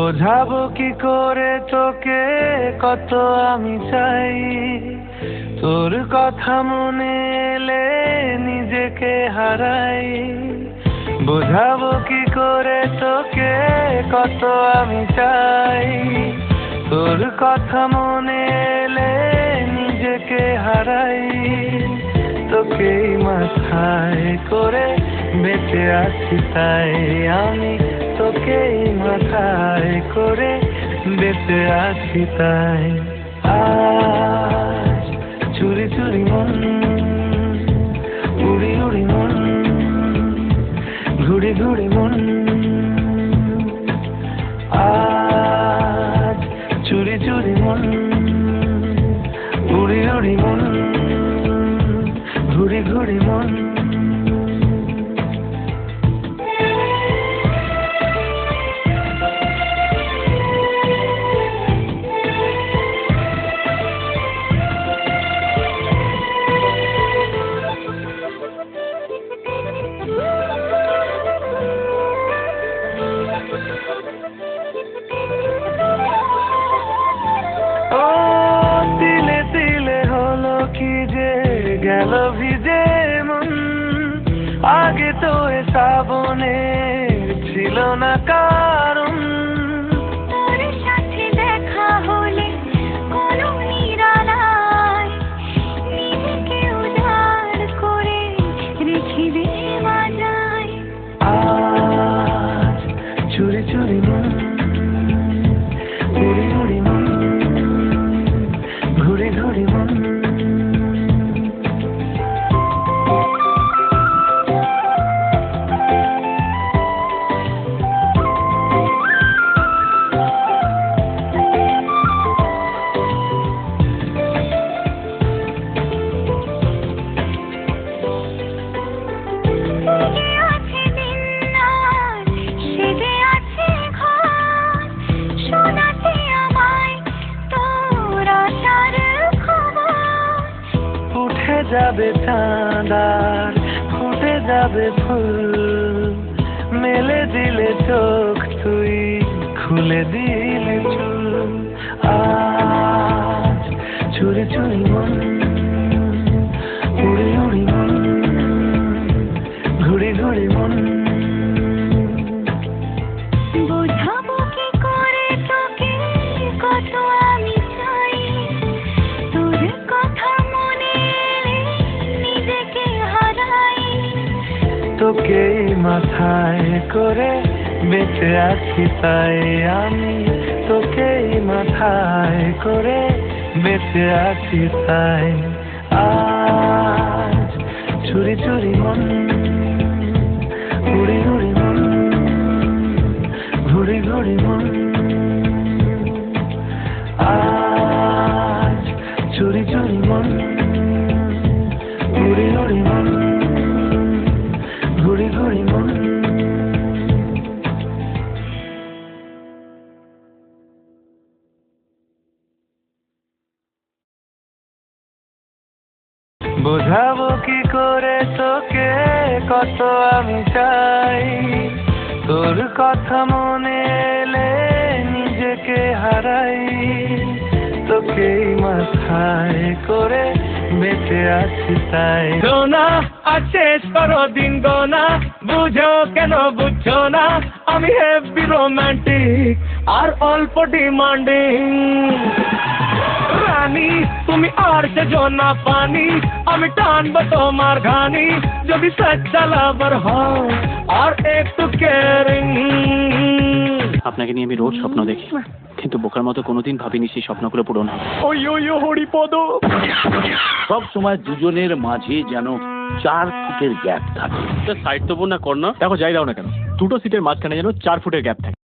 বোঝাবো কি করে তোকে কত আমি চাই, তোর কথা মনে এলে নিজেকে হারাই। বোঝাবো কি করে তোকে কত আমি চাই, তোর কথা মনে এলে নিজেকে হারাই। তোকেই মাথায় করে বেঁচে আছি তাই আমি, তোকেই মাথায় করে বেঁচে আছি তাই। আজ চুরি চুরি মন, উড়ি উড়ি মন, ঘুরি ঘুরি মন। আজ চুরি চুরি মন, উড়ি উড়ি মন, ঘুরি ঘুরি মন। গেল ভিজে মন, আগে তো এ শ্রাবণে ছিল না কারণ। তোর সাথে দেখা হলে কোনো নিরালায় নিজেকে উজাড় করে রেখে দে মাজায়। আজ চুরি চুরি মন, উড়ি উড়ি মন, ঘুরি ঘুরি মন। যাবে চাঁদার ফুটে যাবে ফুল, মেলে দিলে চোখ তুই খুলে দিলে চুল। আজ চুরি চুরি মন, উড়ি উড়ি মন, ঘুরি ঘুরি মন। বোঝাবো কি করে তোকে কত আমি চাই, তোর কথা মনে এলে নিজেকে হারাই। তোকেই মাথায় করে বেঁচে আছি তাই আমি, তোকেই মাথায় করে বেঁচে আছি তাই। আজ চুরি চুরি মন, উড়ি উড়ি মন, ঘুরি ঘুরি মন। আজ চুরি চুরি মন, উড়ি উড়ি মন, ঘুরি ঘুরি মন। বোঝাবো কি করে তোকে কত আমি চাই, তোর কথা মনে এলে নিজেকে হারাই। তোকেই মাথায় করে বেঁচে আছি তাই। সোনা আছে করো দিন গোনা, বুঝো কেন বুঝছো না, আমি হেভি রোমান্টিক আর অল্প ডিমান্ডিং। রানী তুমি আর সেজো না পানি, আমি টানবো তোমার ঘানি যদি সচ্চা লাভার হও আর একটু কেয়ারিং। আপনাকে নিয়ে আমি রোজ স্বপ্ন দেখি, কিন্তু বোকার মতো কোনোদিন ভাবিনি সেই স্বপ্নগুলো পূরণ হবে। ওই ওই হরিপদ, সব সময় দুজনের মাঝে যেন 4 ফুটের গ্যাপ থাকে। সাইড তো না কর না, দেখো যাই দাও না কেন, দুটো সিটের মাঝখানে যেন 4 ফুটের গ্যাপ থাকে।